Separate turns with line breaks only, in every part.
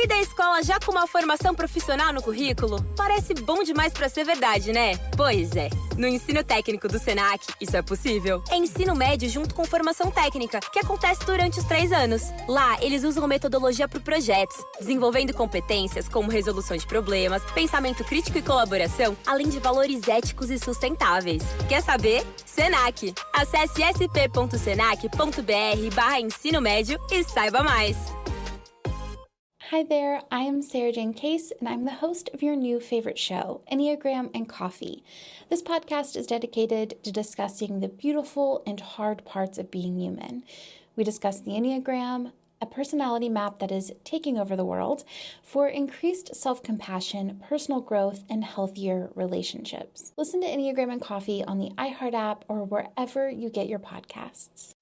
Sair da escola já com uma formação profissional no currículo? Parece bom demais pra ser verdade, né? Pois é. No ensino técnico do Senac, isso é possível. É ensino médio junto com formação técnica, que acontece durante os 3 anos. Lá, eles usam metodologia para projetos, desenvolvendo competências como resolução de problemas, pensamento crítico e colaboração, além de valores éticos e sustentáveis. Quer saber? Senac. Acesse sp.senac.br/ensino médio e saiba mais.
Hi there, I am Sarah Jane Case, and I'm the host of your new favorite show, Enneagram and Coffee. This podcast is dedicated to discussing the beautiful and hard parts of being human. We discuss the Enneagram, a personality map that is taking over the world, for increased self-compassion, personal growth, and healthier relationships. Listen to Enneagram and Coffee on the iHeart app or wherever you get your podcasts.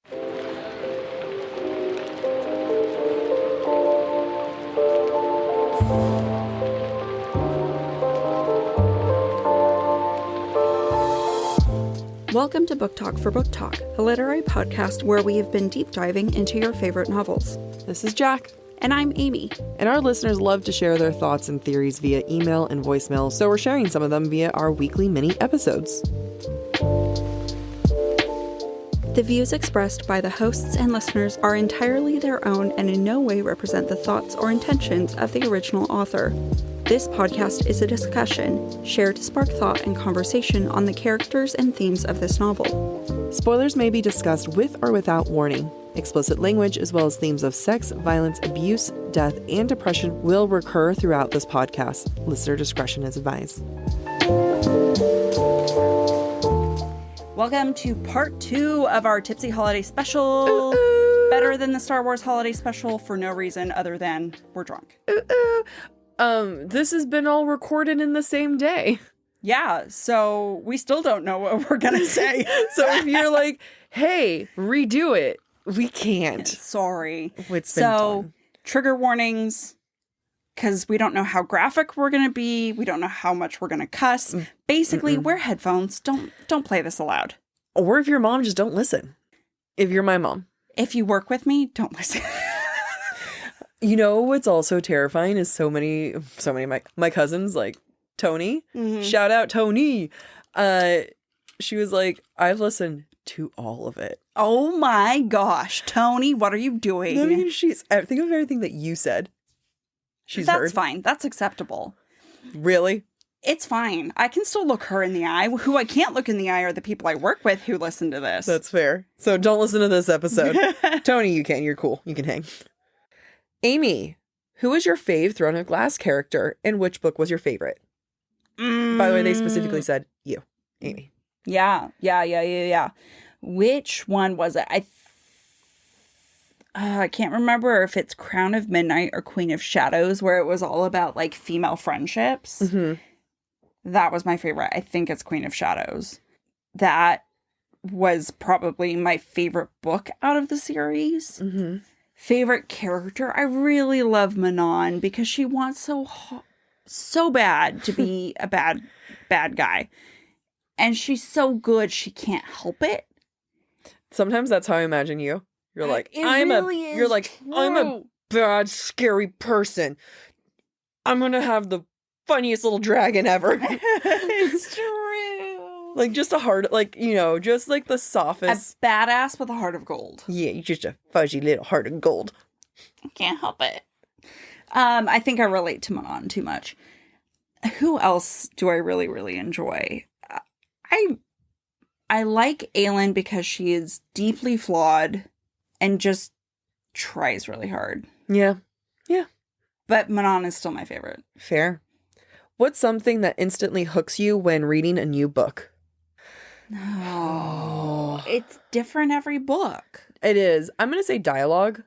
Welcome to Book Talk for Book Talk, a literary podcast where we have been deep diving into your favorite novels.
This is Jack.
And I'm Amy.
And our listeners love to share their thoughts and theories via email and voicemail, so we're sharing some of them via our weekly mini episodes.
The views expressed by the hosts and listeners are entirely their own and in no way represent the thoughts or intentions of the original author. This podcast is a discussion, shared to spark thought and conversation on the characters and themes of this novel.
Spoilers may be discussed with or without warning. Explicit language, as well as themes of sex, violence, abuse, death, and depression will recur throughout this podcast. Listener discretion is advised.
Welcome to part 2 of our Tipsy Holiday Special. Better than the Star Wars Holiday Special for no reason other than we're drunk.
This has been all recorded in the same day.
Yeah, so we still don't know what we're gonna say.
So if you're like, hey, redo it, we can't.
Sorry.
It's been done.
Trigger warnings, because we don't know how graphic we're gonna be. We don't know how much we're gonna cuss. Basically, wear headphones. Don't play this aloud.
Or if your mom, just don't listen. If you're my mom.
If you work with me, don't listen.
You know what's also terrifying is so many of my cousins, like Tony. Shout out Tony. She was like, I've listened to all of it.
Oh my gosh, Tony, what are you doing?
I mean, think of everything that you said. She's heard.
That's fine. That's acceptable.
Really?
It's fine. I can still look her in the eye. Who I can't look in the eye are the people I work with who listen to this.
That's fair. So don't listen to this episode. Tony, you can. You're cool. You can hang. Amy, who is your fave Throne of Glass character, and which book was your favorite? By the way, they specifically said you, Amy.
Yeah. Which one was it? I can't remember if it's Crown of Midnight or Queen of Shadows, where it was all about like female friendships. That was my favorite. I think it's Queen of Shadows. That was probably my favorite book out of the series. Favorite character, I really love Manon because she wants so bad to be a bad guy, and she's so good she can't help it.
Sometimes that's how I imagine you. You're like, I'm a bad, scary person. I'm gonna have the funniest little dragon ever.
It's true.
Like just a heart, like, you know, just like the softest.
A badass with a heart of gold.
Yeah, you're just a fuzzy little heart of gold.
I can't help it. I think I relate to Manon too much. Who else do I really, really enjoy? I like Aelin because she is deeply flawed and just tries really hard.
Yeah.
But Manon is still my favorite.
Fair. What's something that instantly hooks you when reading a new book?
Oh, it's different every book.
It is. I'm going to say dialogue.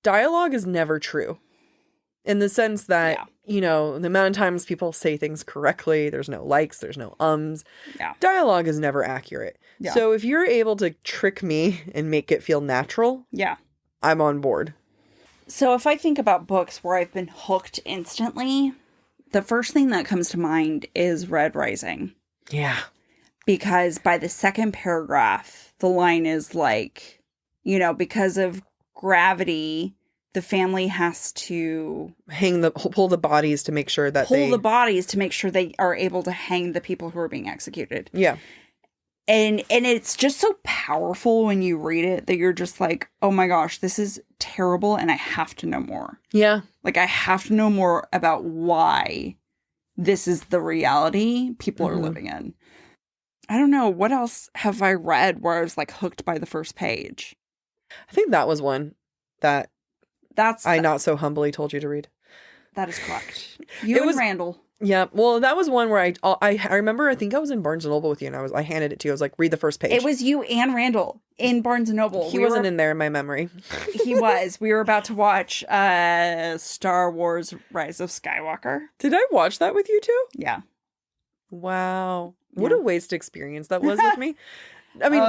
Dialogue is never true. In the sense that, you know, the amount of times people say things correctly, there's no likes, there's no ums.
Yeah.
Dialogue is never accurate.
Yeah.
So if you're able to trick me and make it feel natural, I'm on board.
So if I think about books where I've been hooked instantly, the first thing that comes to mind is Red Rising.
Yeah.
Because by the second paragraph, the line is like, you know, because of gravity, the family has to
pull the bodies to make sure that
they are able to hang the people who are being executed.
Yeah.
And it's just so powerful when you read it that you're just like, oh my gosh, this is terrible and I have to know more.
Yeah.
Like, I have to know more about why this is the reality people are living in. I don't know. What else have I read where I was like hooked by the first page?
I think that was one that I not so humbly told you to read.
That is correct. You and Randall.
Yeah. Well, that was one where I remember, I think I was in Barnes & Noble with you and I handed it to you. I was like, read the first page.
It was you and Randall in Barnes & Noble.
He wasn't in there in my memory.
He was. We were about to watch Star Wars Rise of Skywalker.
Did I watch that with you too?
Yeah.
Wow. What a waste experience that was with me. I mean,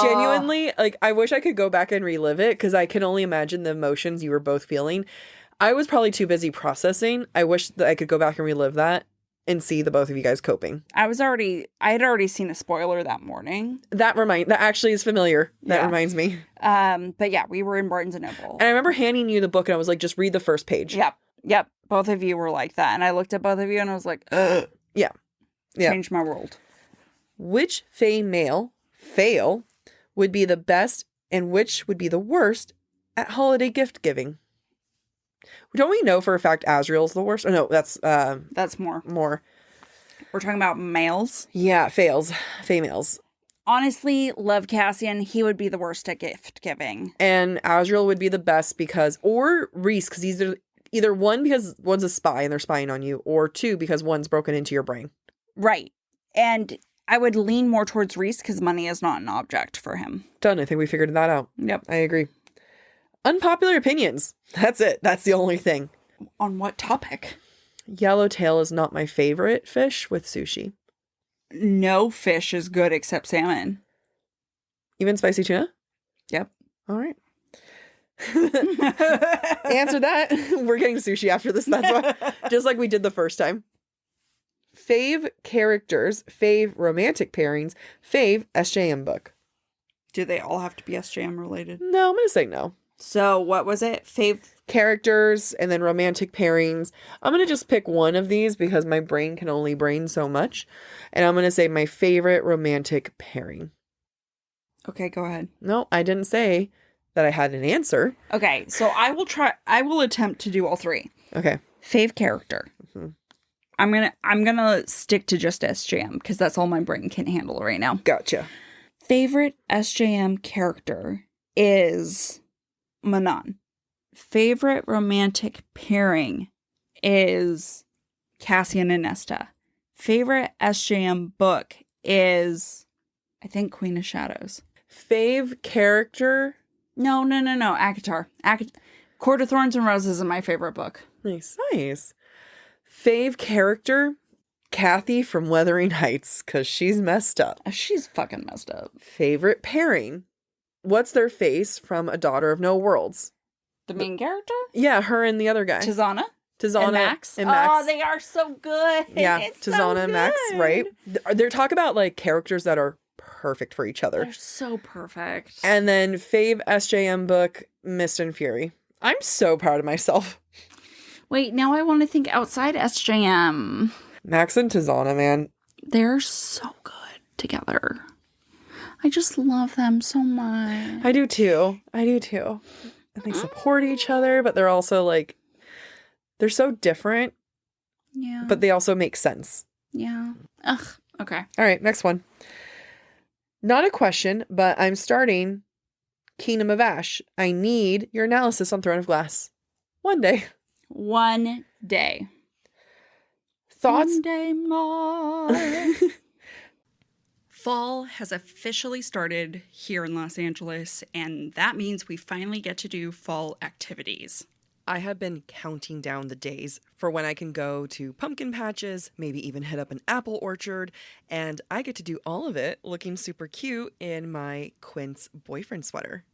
genuinely, like, I wish I could go back and relive it because I can only imagine the emotions you were both feeling. I was probably too busy processing. I wish that I could go back and relive that and see the both of you guys coping.
I had already seen a spoiler that morning.
That actually is familiar. That reminds me.
But yeah, we were in Barnes & Noble.
And I remember handing you the book and I was like, just read the first page.
Yep. Both of you were like that. And I looked at both of you and I was like, ugh.
Yeah.
Changed my world.
Which fail would be the best and which would be the worst at holiday gift giving? Don't we know for a fact Azriel's the worst? Oh, no, that's
more.
We're
talking about males?
Yeah, females.
Honestly, love Cassian. He would be the worst at gift giving.
And Azriel would be the best or Reese, because he's either one, because one's a spy and they're spying on you, or two, because one's broken into your brain.
Right. And I would lean more towards Reese because money is not an object for him.
Done. I think we figured that out.
Yep.
I agree. Unpopular opinions. That's it. That's the only thing.
On what topic?
Yellowtail is not my favorite fish with sushi.
No fish is good except salmon.
Even spicy tuna?
Yep.
All right. Answer that. We're getting sushi after this. That's why. Just like we did the first time. Fave characters, fave romantic pairings, fave SJM book.
Do they all have to be SJM related?
No, I'm going to say no.
So what was it? Fave
characters and then romantic pairings. I'm going to just pick one of these because my brain can only brain so much. And I'm going to say my favorite romantic pairing.
Okay, go ahead.
No, I didn't say that I had an answer.
Okay, so I will attempt to do all three.
Okay.
Fave character. Mm-hmm. I'm gonna stick to just SJM because that's all my brain can handle right now.
Gotcha.
Favorite SJM character is Manon. Favorite romantic pairing is Cassian and Nesta. Favorite SJM book is, I think, Queen of Shadows.
Fave character?
No. ACOTAR. Court of Thorns and Roses is my favorite book.
Nice. Fave character? Kathy from Wuthering Heights, because she's messed up.
She's fucking messed up.
Favorite pairing? What's their face from A Daughter of No Worlds?
The main character?
Yeah, her and the other guy.
Tizana
and
Max.
And Max.
Oh, they are so good.
Yeah,
it's
Tizana
so
and Max, right? They're talking about like characters that are perfect for each other.
They're so perfect.
And then fave SJM book, Mist and Fury. I'm so proud of myself.
Wait, now I want to think outside SJM.
Max and Tizana, man.
They're so good together. I just love them so much.
I do too. And they support each other, but they're also like, they're so different.
Yeah.
But they also make sense.
Yeah. Ugh. Okay.
All right, next one. Not a question, but I'm starting Kingdom of Ash. I need your analysis on Throne of Glass. One day. Thoughts?
One day more. Fall has officially started here in Los Angeles, and that means we finally get to do fall activities.
I have been counting down the days for when I can go to pumpkin patches, maybe even hit up an apple orchard, and I get to do all of it looking super cute in my Quince boyfriend sweater.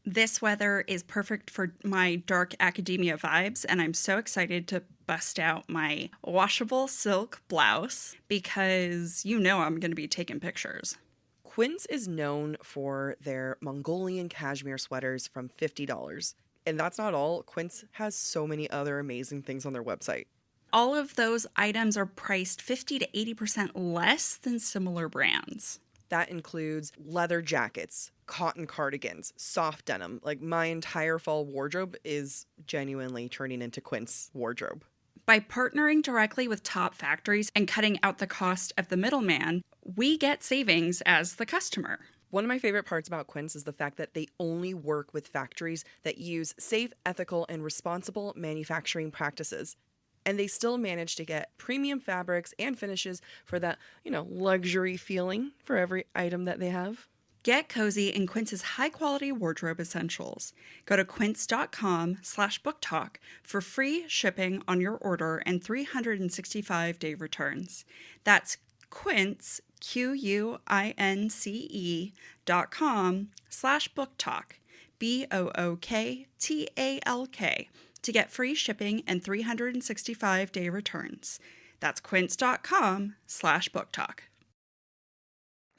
This weather is perfect for my dark academia vibes, and I'm so excited to bust out my washable silk blouse because you know I'm going to be taking pictures.
Quince is known for their Mongolian cashmere sweaters from $50. And that's not all. Quince has so many other amazing things on their website.
All of those items are priced 50 to 80% less than similar brands.
That includes leather jackets, cotton cardigans, soft denim. Like, my entire fall wardrobe is genuinely turning into Quince wardrobe.
By partnering directly with top factories and cutting out the cost of the middleman, we get savings as the customer.
One of my favorite parts about Quince is the fact that they only work with factories that use safe, ethical, and responsible manufacturing practices. And they still manage to get premium fabrics and finishes for that, luxury feeling for every item that they have.
Get cozy in Quince's high-quality wardrobe essentials. Go to quince.com/booktalk for free shipping on your order and 365-day returns. That's Quince, QUINCE.com/booktalk, BOOKTALK, to get free shipping and 365-day returns. That's quince.com/booktalk.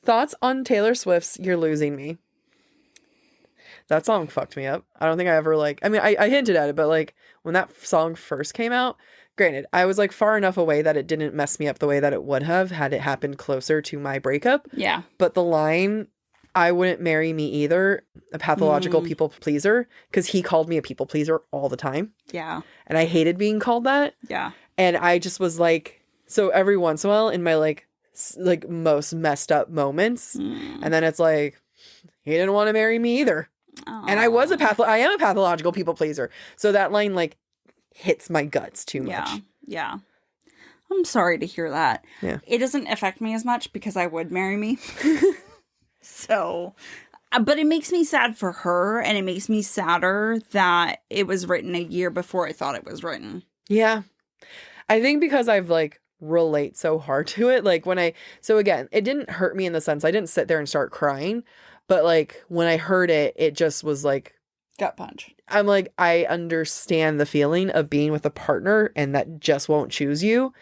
Thoughts on Taylor Swift's You're Losing Me? That song fucked me up. I don't think I ever I hinted at it, but when that song first came out, granted, I was far enough away that it didn't mess me up the way that it would have had it happened closer to my breakup.
Yeah.
But the line, I wouldn't marry me either, a pathological people pleaser, because he called me a people pleaser all the time.
Yeah.
And I hated being called that.
Yeah.
And I just was so every once in a while in my most messed up moments, and then it's he didn't want to marry me either. Aww. And I am a pathological people pleaser. So that line hits my guts too much.
Yeah. I'm sorry to hear that.
Yeah.
It doesn't affect me as much because I would marry me. So, but it makes me sad for her, and it makes me sadder that it was written a year before I thought it was written.
Yeah. I think because I've relate so hard to it. So again, it didn't hurt me in the sense I didn't sit there and start crying, but when I heard it, it just was
gut punch.
I'm I understand the feeling of being with a partner and that just won't choose you.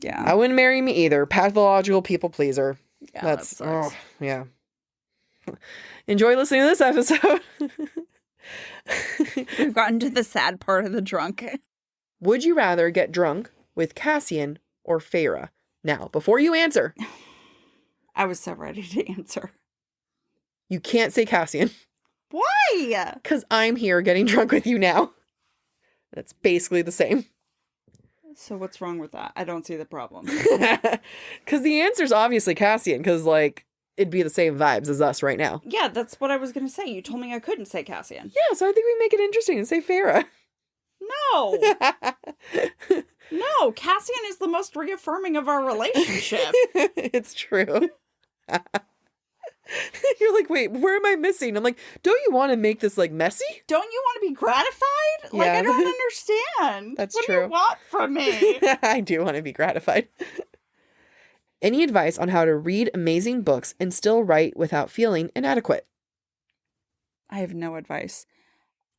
Yeah.
I wouldn't marry me either. Pathological people pleaser.
Yeah,
That's, yeah. Enjoy listening to this episode.
We've gotten to the sad part of the drunk.
Would you rather get drunk with Cassian or Feyre? Now, before you answer.
I was so ready to answer.
You can't say Cassian.
Why?
Because I'm here getting drunk with you now. That's basically the same.
So what's wrong with that? I don't see the problem.
Because the answer's obviously Cassian, because it'd be the same vibes as us right now.
Yeah, that's what I was going to say. You told me I couldn't say Cassian.
Yeah, so I think we make it interesting and say Feyre.
No. No, Cassian is the most reaffirming of our relationship.
It's true. You're wait, where am I missing? I'm don't you want to make this messy?
Don't you want to be gratified?
Yeah.
I don't understand.
That's
what
true.
What do you want from me?
I do want to be gratified. Any advice on how to read amazing books and still write without feeling inadequate?
I have no advice.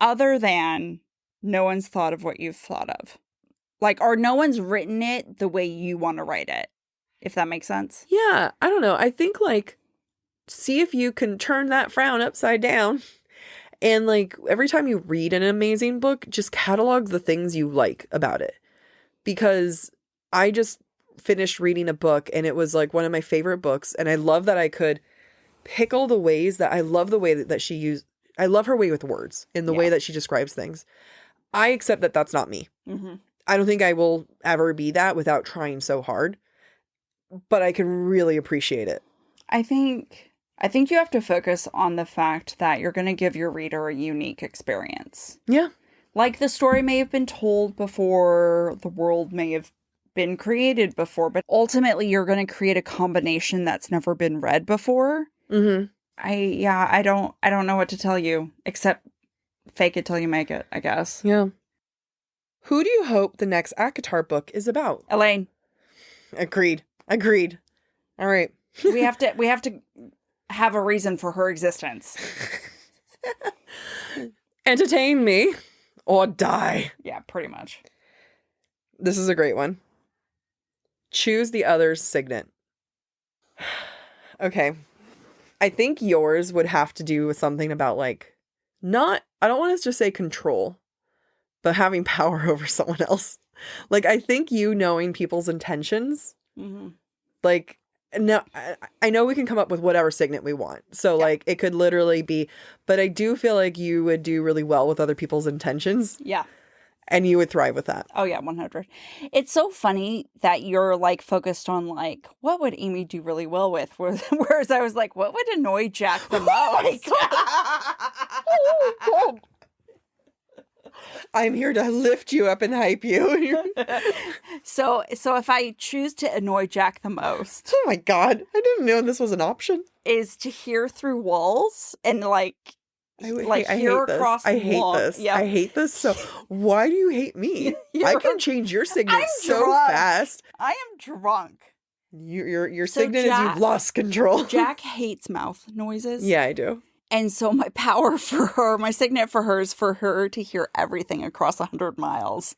Other than no one's thought of what you've thought of. Or no one's written it the way you want to write it. If that makes sense.
Yeah, I don't know. I think see if you can turn that frown upside down. And every time you read an amazing book, just catalog the things you like about it. Because I just finished reading a book and it was one of my favorite books. And I love that I could pick all the ways that I love the way that she used. I love her way with words and the way that she describes things. I accept that that's not me.
Mm-hmm.
I don't think I will ever be that without trying so hard. But I can really appreciate it.
I think you have to focus on the fact that you're going to give your reader a unique experience.
Yeah.
The story may have been told before, the world may have been created before, but ultimately you're going to create a combination that's never been read before.
Mm-hmm.
I don't know what to tell you, except fake it till you make it, I guess.
Yeah. Who do you hope the next ACOTAR book is about?
Elaine.
Agreed. All right.
We have to have a reason for her existence.
Entertain me or die.
Yeah, pretty much.
This is a great one. Choose the other's signet. Okay. I think yours would have to do with something about not I don't want to just say control, but having power over someone else. Like, I think you knowing people's intentions, like, no, I know we can come up with whatever signet we want. So, like, it could literally be, but I do feel like you would do really well with other people's intentions.
Yeah.
And you would thrive with that.
Oh, yeah, 100. It's so funny that you're, like, focused on, like, what would Amy do really well with? Whereas I was like, what would annoy Jack the most?
Oh my God. I'm here to lift you up and hype you.
So if I choose to annoy Jack the most.
Oh my God. I didn't know this was an option.
Is to hear through walls and, like...
I hate this. I hate this. So why do you hate me? I can change your signet so fast.
I am drunk.
Your signet is you've lost control.
Jack hates mouth noises.
Yeah, I do.
And so my power for her, my signet for her is for her to hear everything across 100 miles.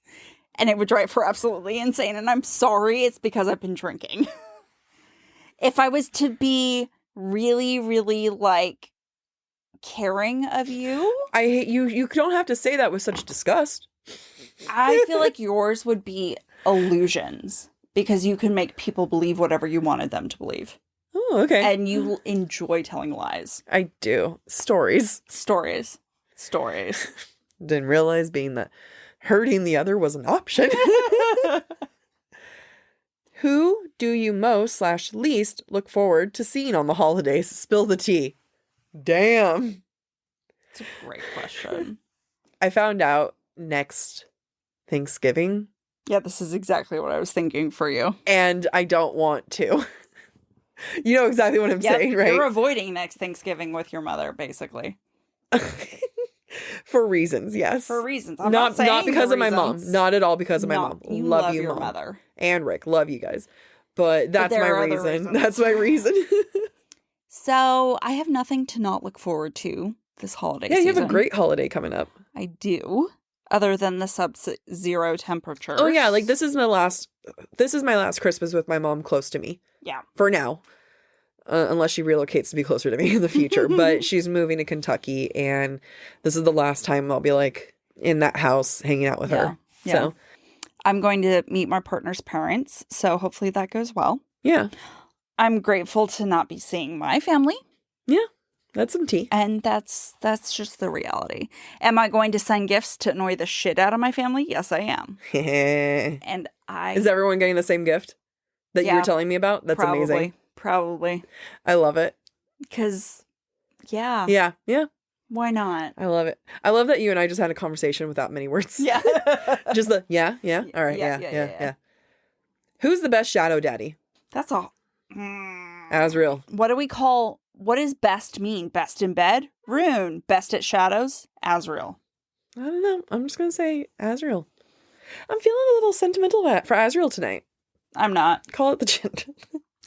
And it would drive her absolutely insane. And I'm sorry, it's because I've been drinking. If I was to be really, really, like, caring of you.
I hate you. You don't have to say that with such disgust.
I feel like yours would be illusions because you can make people believe whatever you wanted them to believe.
Oh, okay.
And you enjoy telling lies.
I do. Stories. Didn't realize being that hurting the other was an option. Who do you most/least look forward to seeing on the holidays? Spill the tea. Damn.
It's a great question.
I found out next Thanksgiving.
Yeah, this is exactly what I was thinking for you.
And I don't want to. You know exactly what I'm saying, right?
You're avoiding next Thanksgiving with your mother, basically.
For reasons, yes.
For reasons.
I'm not because of my mom. Not at all because of my mom.
You love your
Mom.
Mother.
And Rick, love you guys. But that's my reason. That's my reason.
So I have nothing to not look forward to this holiday season.
Yeah, you have a great holiday coming up.
I do. Other than the sub-zero temperatures.
Oh yeah, like this is my last Christmas with my mom close to me.
Yeah.
For now. Unless she relocates to be closer to me in the future. But she's moving to Kentucky and this is the last time I'll be like in that house hanging out with her.
Yeah.
So
I'm going to meet my partner's parents, so hopefully that goes well.
Yeah.
I'm grateful to not be seeing my family.
Yeah, that's some tea.
And that's just the reality. Am I going to send gifts to annoy the shit out of my family? Yes, I am. And
Is everyone getting the same gift that you were telling me about? That's amazing.
Probably.
I love it.
Because, yeah.
Yeah.
Why not?
I love it. I love that you and I just had a conversation without many words. Yeah. Just the, yeah. All right, yeah. Who's the best shadow daddy?
That's all.
Asriel.
What does best mean? Best in bed? Rune. Best at shadows? Asriel.
I don't know. I'm just going to say Asriel. I'm feeling a little sentimental for Asriel tonight.
I'm not.
Call it the gin.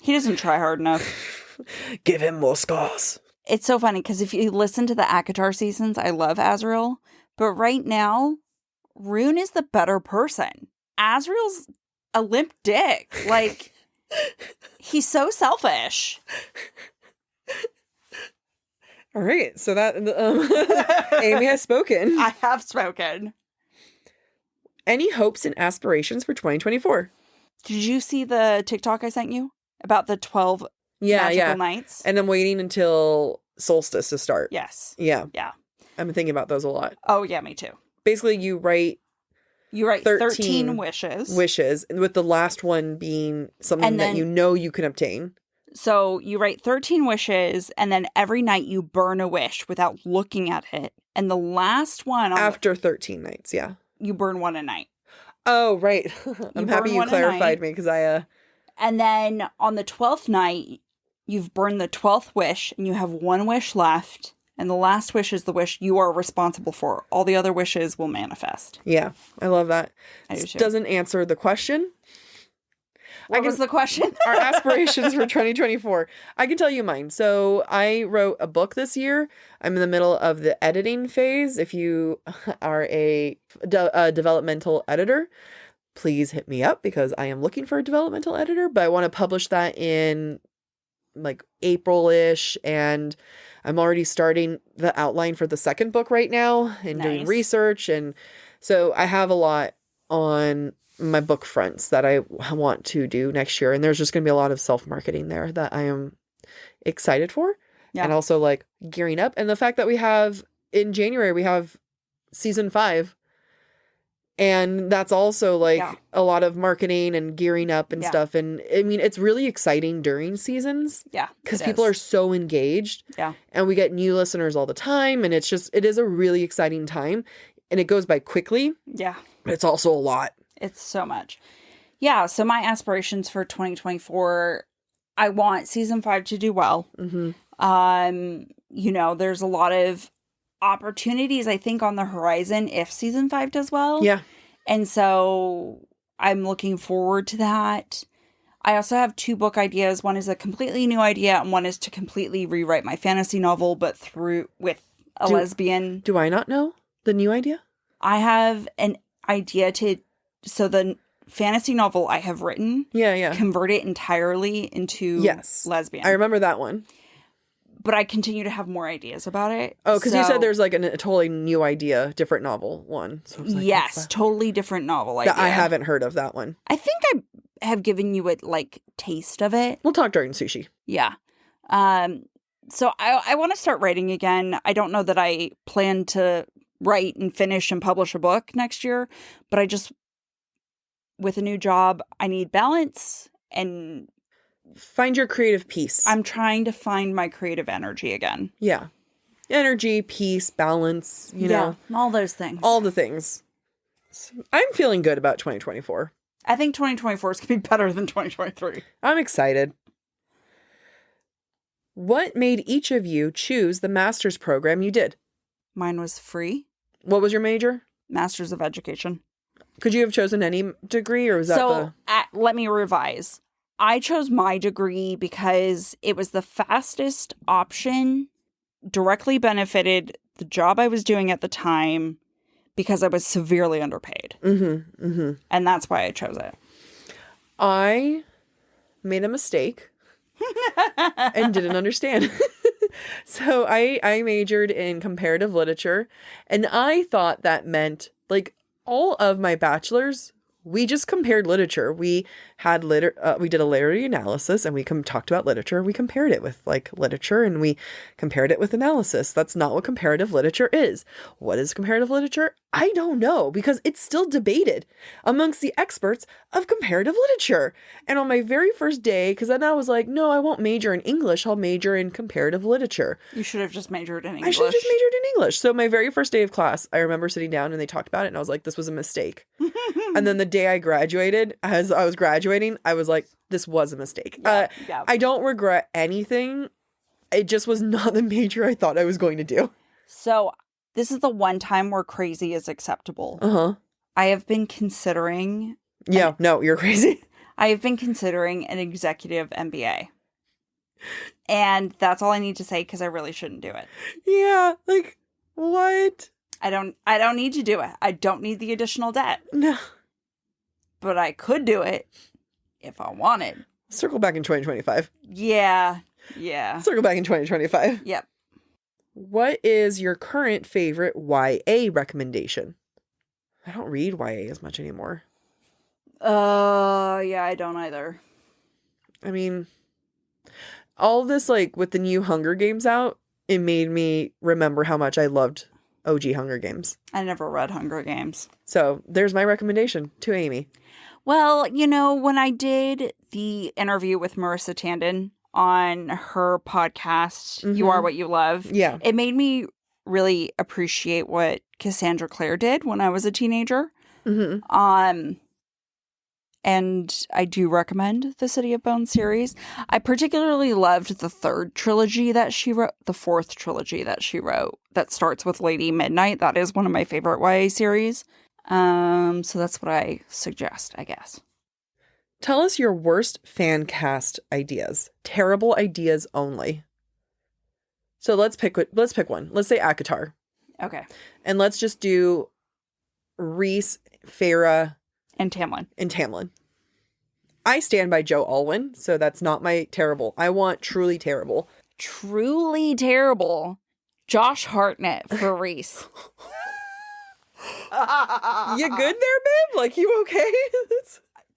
He doesn't try hard enough.
Give him more scars.
It's so funny because if you listen to the ACOTAR seasons, I love Asriel. But right now, Rune is the better person. Asriel's a limp dick. Like, he's so selfish.
All right. So that Amy has spoken.
I have spoken.
Any hopes and aspirations for 2024?
Did you see the TikTok I sent you about the 12 magical nights?
And I'm waiting until solstice to start.
Yes.
Yeah.
Yeah.
I've been thinking about those a lot.
Oh, yeah, me too.
Basically, you write
13 wishes.
With the last one being something that you know you can obtain.
So you write 13 wishes, and then every night you burn a wish without looking at it. And the last one...
After 13 nights, yeah.
You burn one a night.
Oh, right. I'm happy you clarified me because I...
And then on the 12th night, you've burned the 12th wish, and you have one wish left. And the last wish is the wish you are responsible for. All the other wishes will manifest.
Yeah, I love that.
I do too.
Doesn't answer the question.
What was the question?
Our aspirations for 2024. I can tell you mine. So I wrote a book this year. I'm in the middle of the editing phase. If you are a developmental editor, please hit me up because I am looking for a developmental editor. But I want to publish that in like April-ish. And I'm already starting the outline for the second book right now and doing
Nice.
research. And so I have a lot on my book fronts that I want to do next year. And there's just going to be a lot of self-marketing there that I am excited for.
Yeah.
And also like gearing up. And the fact that we have in January, we have season 5. And that's also like a lot of marketing and gearing up and stuff. And I mean, it's really exciting during seasons.
Yeah.
Because people are so engaged.
Yeah.
And we get new listeners all the time. And it is a really exciting time. And it goes by quickly.
Yeah.
But it's also a lot.
It's so much. Yeah. So my aspirations for 2024, I want season 5 to do well. You know, there's a lot of opportunities, I think, on the horizon if season 5 does well.
Yeah.
And so I'm looking forward to that. I also have 2 book ideas. One is a completely new idea, and one is to completely rewrite my fantasy novel, but with a lesbian.
Do I not know the new idea?
I have an idea so the fantasy novel I have written, convert it entirely into lesbian.
I remember that one.
But I continue to have more ideas about it.
Oh, because you said there's like a totally new idea, different novel one. So I was like,
yes, totally different novel idea.
I haven't heard of that one.
I think I have given you a taste of it.
We'll talk during sushi.
Yeah. So I want to start writing again. I don't know that I plan to write and finish and publish a book next year, but with a new job, I need balance and
find your creative peace.
I'm trying to find my creative energy again.
Yeah. Energy, peace, balance, you know.
All those things.
All the things. I'm feeling good about 2024.
I think 2024 is going to be better than 2023.
I'm excited. What made each of you choose the master's program you did?
Mine was free.
What was your major?
Master's of Education.
Could you have chosen any degree, or was that
let me revise. I chose my degree because it was the fastest option, directly benefited the job I was doing at the time because I was severely underpaid. And that's why I chose it.
I made a mistake and didn't understand. So I majored in comparative literature, and I thought that meant like all of my bachelor's, we just compared literature. We had we did a literary analysis, and we talked about literature. We compared it with like literature, and we compared it with analysis. That's not what comparative literature is. What is comparative literature? I don't know, because it's still debated amongst the experts of comparative literature. And on my very first day, because then I was like, no, I won't major in English. I'll major in comparative literature.
You should have just majored in English.
I should have just majored in English. So my very first day of class, I remember sitting down and they talked about it, and I was like, this was a mistake. And then the day I graduated, as I was graduating, I was like, this was a mistake. I don't regret anything. It just was not the major I thought I was going to do.
So this is the one time where crazy is acceptable. I have been considering...
Yeah, no, you're crazy.
I have been considering an executive MBA. And that's all I need to say, because I really shouldn't do it.
Yeah, like, what?
I don't need to do it. I don't need the additional debt.
No.
But I could do it if I wanted.
Circle back in 2025.
Yeah.
Circle back in 2025.
Yep.
What is your current favorite YA recommendation? I don't read YA as much anymore.
Yeah, I don't either.
I mean, all this, like, with the new Hunger Games out, it made me remember how much I loved OG Hunger Games.
I never read Hunger Games.
So there's my recommendation to Amy.
Well, you know, when I did the interview with Marissa Tandon on her podcast, You Are What You Love, it made me really appreciate what Cassandra Clare did when I was a teenager. And I do recommend the City of Bones series. I particularly loved the fourth trilogy that she wrote, that starts with Lady Midnight. That is one of my favorite YA series. So that's what I suggest, I guess.
Tell us your worst fan cast ideas. Terrible ideas only. So let's pick one. Let's say ACOTAR.
Okay.
And let's just do Rhys, Farah,
and Tamlin. I
stand by Joe Alwyn, so that's not my terrible. I want truly terrible.
truly terrible, Josh Hartnett for Reese.
You good there, babe? Like, you okay?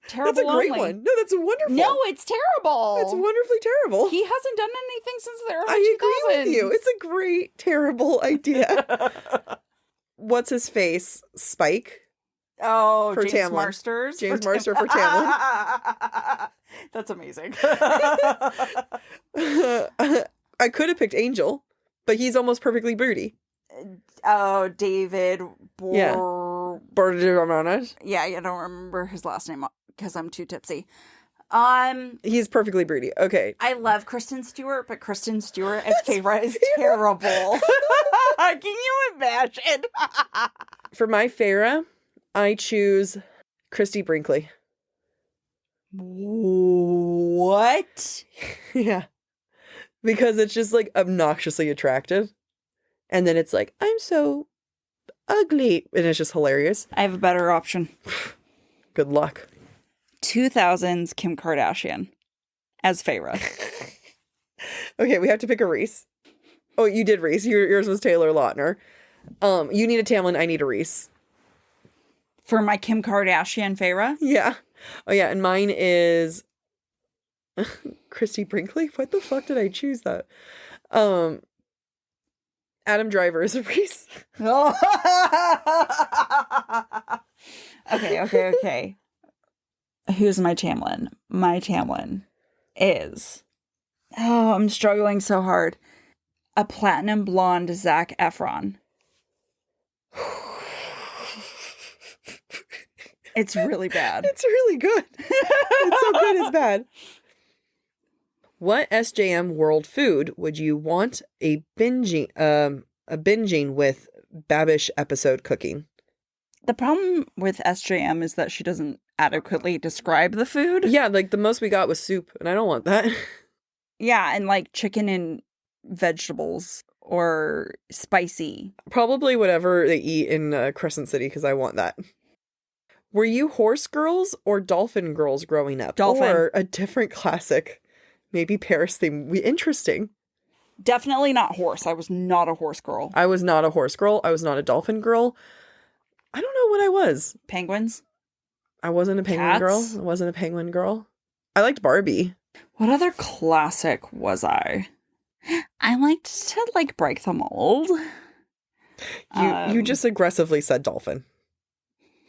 Terrible.
That's a great
only.
one. No, that's wonderful.
No, it's terrible.
It's wonderfully terrible.
He hasn't done anything since the early 2000s.
I agree with you. It's a great, terrible idea. What's his face? Spike?
Oh,
For
James
Tamlin.
Marsters.
James Marster for Tamlin.
That's amazing.
I could have picked Angel, but he's almost perfectly broody.
Oh, David
Yeah.
Yeah, I don't remember his last name because I'm too tipsy.
He's perfectly broody. Okay.
I love Kristen Stewart, but Kristen Stewart as Feyre is terrible. Can you imagine?
For my Feyre, I choose Christy Brinkley.
What?
Yeah. Because it's just like obnoxiously attractive. And then it's like, I'm so ugly. And it's just hilarious.
I have a better option.
Good luck.
2000s Kim Kardashian as Feyre.
Okay, we have to pick a Reese. Oh, you did Reese. Yours was Taylor Lautner. You need a Tamlin, I need a Reese.
For my Kim Kardashian Feyre?
Yeah. Oh, yeah, and mine is Christy Brinkley? What the fuck did I choose that? Adam Driver is a Reese.
Okay. Who's my Tamlin? My Tamlin is... Oh, I'm struggling so hard. A platinum blonde Zac Efron. It's really bad.
It's really good. It's so good it's bad. What SJM world food would you want a binging with Babish episode cooking?
The problem with SJM is that she doesn't adequately describe the food.
Yeah, like the most we got was soup, and I don't want that.
Yeah, and like chicken and vegetables or spicy.
Probably whatever they eat in Crescent City, because I want that. Were you horse girls or dolphin girls growing up?
Dolphin.
Or a different classic? Maybe Paris theme. Interesting.
Definitely not horse. I was not a horse girl.
I was not a horse girl. I was not a dolphin girl. I don't know what I was.
Penguins?
I wasn't a penguin
Cats?
girl. I wasn't a penguin girl. I liked Barbie.
What other classic was I? I liked to like break the mold.
You just aggressively said dolphin.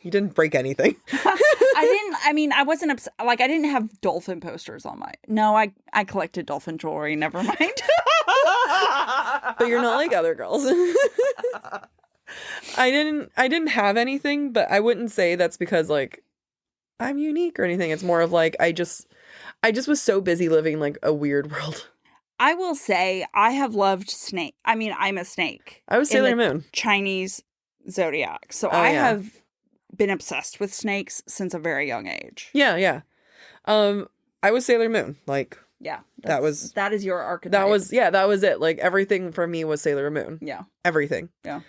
You didn't break anything.
I wasn't like I didn't have dolphin posters on my. No, I collected dolphin jewelry. Never mind.
But you're not like other girls. I didn't have anything, but I wouldn't say that's because like I'm unique or anything. It's more of like I just was so busy living like a weird world.
I will say I have loved snake. I mean, I'm a snake.
I was Sailor Moon.
Chinese zodiac. So
Oh,
I
yeah.
have been obsessed with snakes since a very young age.
Yeah. I was Sailor Moon. Like
Yeah.
that
is your archetype.
that was it. Like everything for me was Sailor Moon.
Yeah.
Everything.
Yeah.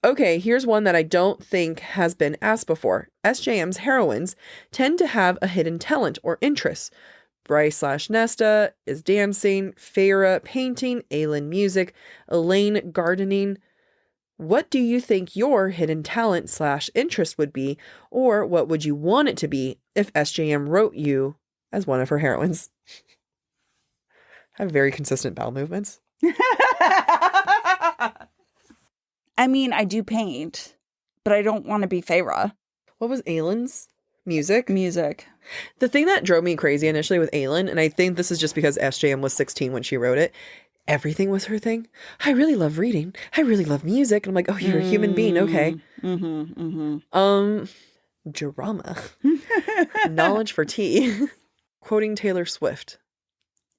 Okay, here's one that I don't think has been asked before. SJM's heroines tend to have a hidden talent or interest. Bryce/Nesta is dancing, Feyre painting, Aelin music, Elaine gardening. What do you think your hidden talent/interest would be, or what would you want it to be if SJM wrote you as one of her heroines? I have very consistent bowel movements.
I mean, I do paint, but I don't want to be Feyre.
What was Aelin's? Music?
Music.
The thing that drove me crazy initially with Aelin, and I think this is just because SJM was 16 when she wrote it, everything was her thing. I really love reading. I really love music. And I'm like, oh, you're a human being. Okay. Drama. Knowledge for tea. Quoting Taylor Swift.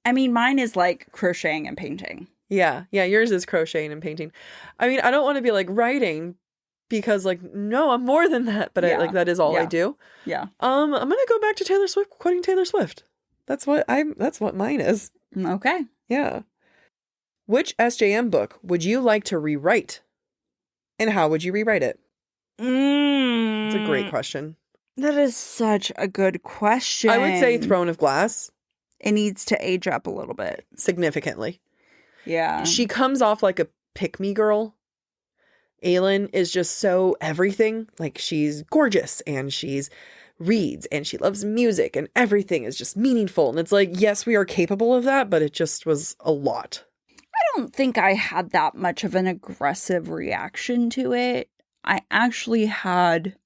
I mean, mine is like crocheting and painting.
Yeah. Yours is crocheting and painting. I mean, I don't want to be like writing because like, no, I'm more than that. But
Yeah.
that is all I do.
Yeah.
I'm going to go back to Taylor Swift, quoting Taylor Swift. That's what mine is.
Okay.
Yeah. Which SJM book would you like to rewrite? And how would you rewrite it? It's a great question.
That is such a good question.
I would say Throne of Glass.
It needs to age up a little bit.
significantly.
Yeah.
She comes off like a pick-me girl. Aelin is just so everything. Like, she's gorgeous and she's reads and she loves music and everything is just meaningful. And it's like, yes, we are capable of that, but it just was a lot.
I don't think I had that much of an aggressive reaction to it. I actually had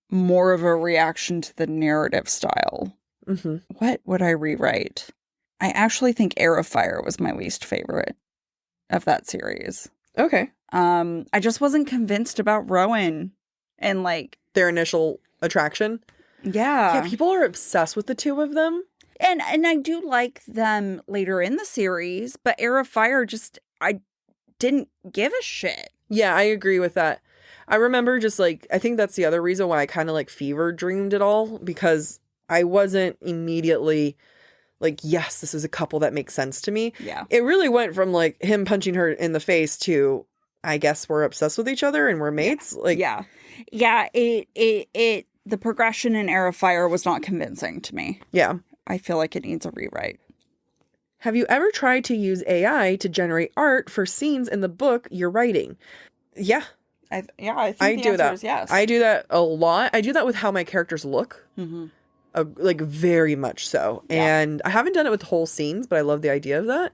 more of a reaction to the narrative style.
Mm-hmm.
What would I rewrite? I actually think Heir of Fire was my least favorite of that series.
Okay.
I just wasn't convinced about Rowan and like
Their initial attraction.
yeah.
Yeah, people are obsessed with the two of them.
And I do like them later in the series, but Heir of Fire just I didn't give a shit.
Yeah, I agree with that. I remember just like, I think that's the other reason why I kind of like fever dreamed it all, because I wasn't immediately like, yes, this is a couple that makes sense to me.
Yeah.
It really went from like him punching her in the face to, I guess we're obsessed with each other and we're mates. Like,
Yeah. The progression in Heir of Fire was not convincing to me.
yeah.
I feel like it needs a rewrite.
Have you ever tried to use AI to generate art for scenes in the book you're writing? Yeah,
I think
I
the
do
answer
that.
is yes.
I do that a lot. I do that with how my characters look.
Mm-hmm.
Like, very much so.
Yeah.
And I haven't done it with whole scenes, but I love the idea of that.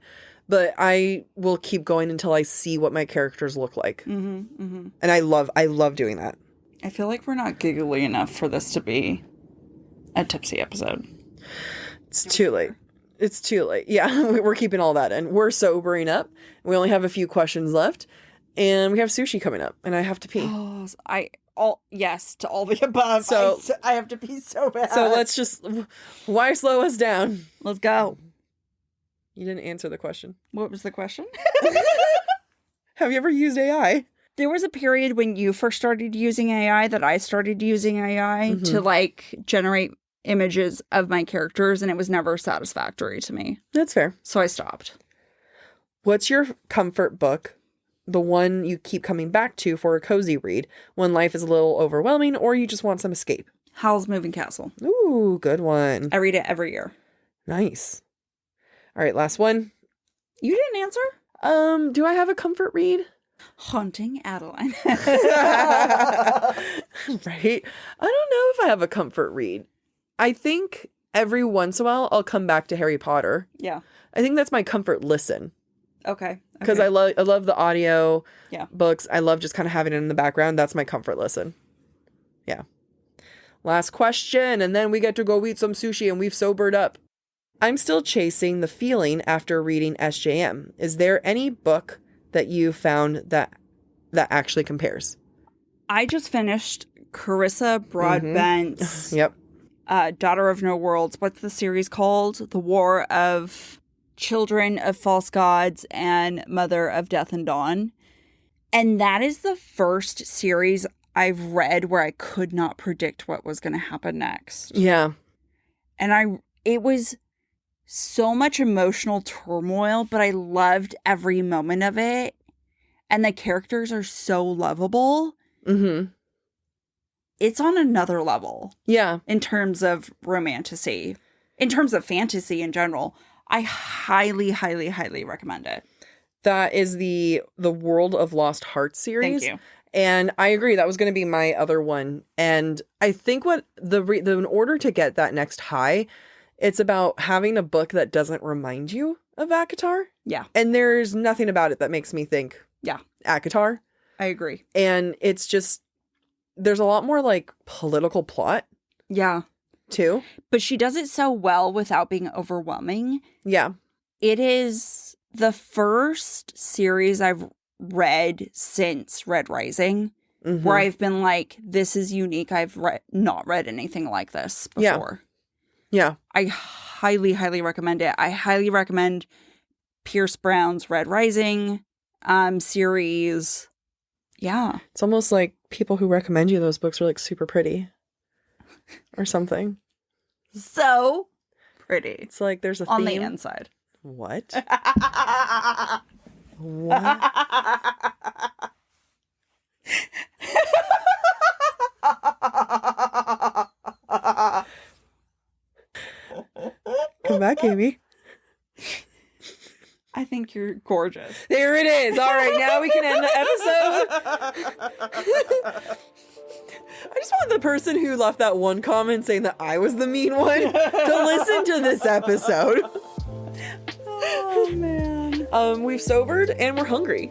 But I will keep going until I see what my characters look like.
Mm-hmm. Mm-hmm.
And I love doing that.
I feel like we're not giggly enough for this to be a tipsy episode.
It's too late. It's too late. Yeah, we're keeping all that in. We're sobering up. We only have a few questions left. And we have sushi coming up. And I have to pee.
Yes to all the above.
So-
I have to pee so bad.
So let's just... Why slow us down?
let's go.
You didn't answer the question.
What was the question?
Have you ever used AI?
There was a period when you first started using AI that I started using AI to like generate images of my characters, and it was never satisfactory to me.
That's fair.
So I stopped.
What's your comfort book? The one you keep coming back to for a cozy read when life is a little overwhelming or you just want some escape?
Howl's Moving Castle.
Ooh, good one.
I read it every year.
Nice. All right, last one.
You didn't answer?
Do I have a comfort read?
Haunting Adeline.
Right? I don't know if I have a comfort read. I think every once in a while I'll come back to Harry Potter.
Yeah.
I think that's my comfort listen.
Okay.
Because I love the audio
Yeah.
books. I love just kind of having it in the background. That's my comfort listen. Yeah. Last question, and then we get to go eat some sushi and we've sobered up. I'm still chasing the feeling after reading SJM. Is there any book that you found that actually compares?
I just finished Carissa Broadbent's
Yep.
Daughter of No Worlds. What's the series called? The War of Children of False Gods and Mother of Death and Dawn. And that is the first series I've read where I could not predict what was going to happen next.
Yeah.
And it was so much emotional turmoil, but I loved every moment of it. And the characters are so lovable.
Mm-hmm.
It's on another level.
Yeah.
In terms of romantasy. In terms of fantasy in general. I highly, highly, highly recommend it.
That is the World of Lost Hearts series.
Thank you.
And I agree. That was going to be my other one. And I think what in order to get that next high, it's about having a book that doesn't remind you of ACOTAR.
Yeah.
And there's nothing about it that makes me think,
Yeah.
ACOTAR.
I agree.
And it's just, there's a lot more like political plot
Yeah.
too.
But she does it so well without being overwhelming.
Yeah.
It is the first series I've read since Red Rising
Mhm.
where I've been like, this is unique. I've not read anything like this before.
Yeah.
I highly, highly recommend it. I highly recommend Pierce Brown's Red Rising series. Yeah.
It's almost like people who recommend you those books are like super pretty or something.
So pretty.
It's like there's a
On
theme.
the inside.
What? What? Come back, Amy.
I think you're gorgeous.
There it is. All right, now we can end the episode. I just want the person who left that one comment saying that I was the mean one to listen to this episode.
Oh, man.
We've sobered and we're hungry.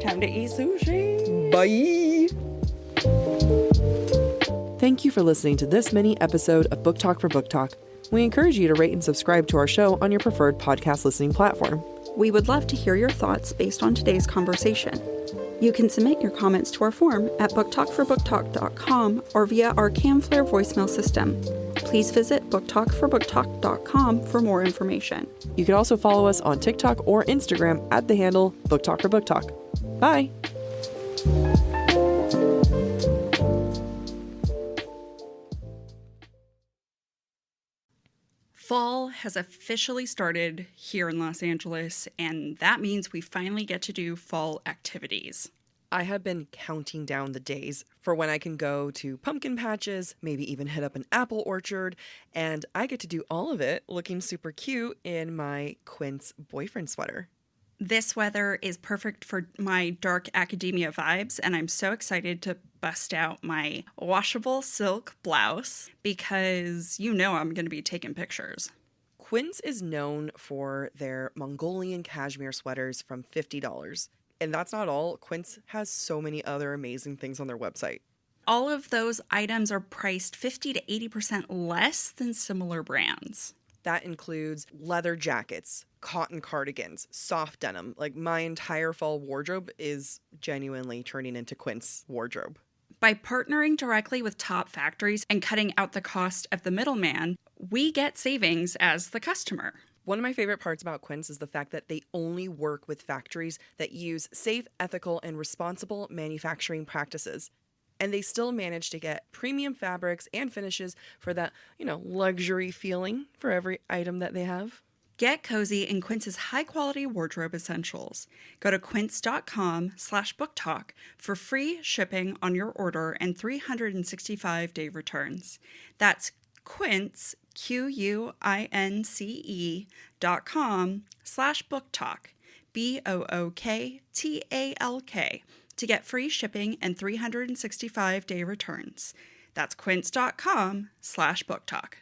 Time to eat sushi.
Bye. Thank you for listening to this mini episode of Book Talk for Book Talk. We encourage you to rate and subscribe to our show on your preferred podcast listening platform.
We would love to hear your thoughts based on today's conversation. You can submit your comments to our form at booktalkforbooktalk.com or via our Camflare voicemail system. Please visit booktalkforbooktalk.com for more information.
You can also follow us on TikTok or Instagram at the handle Book Talk for Book Talk. Bye.
Fall has officially started here in Los Angeles, and that means we finally get to do fall activities.
I have been counting down the days for when I can go to pumpkin patches, maybe even hit up an apple orchard, and I get to do all of it looking super cute in my Quince boyfriend sweater.
This weather is perfect for my dark academia vibes, and I'm so excited to bust out my washable silk blouse because you know I'm going to be taking pictures.
Quince is known for their Mongolian cashmere sweaters from $50. And that's not all. Quince has so many other amazing things on their website.
All of those items are priced 50 to 80% less than similar brands.
That includes leather jackets, cotton cardigans, soft denim. Like my entire fall wardrobe is genuinely turning into Quince wardrobe.
By partnering directly with top factories and cutting out the cost of the middleman, we get savings as the customer.
One of my favorite parts about Quince is the fact that they only work with factories that use safe, ethical, and responsible manufacturing practices. And they still manage to get premium fabrics and finishes for that, luxury feeling for every item that they have.
Get cozy in Quince's high-quality wardrobe essentials. Go to quince.com/booktalk for free shipping on your order and 365-day returns. That's Quince, QUINCE.com/booktalk, BOOKTALK, to get free shipping and 365-day returns. That's quince.com/booktalk.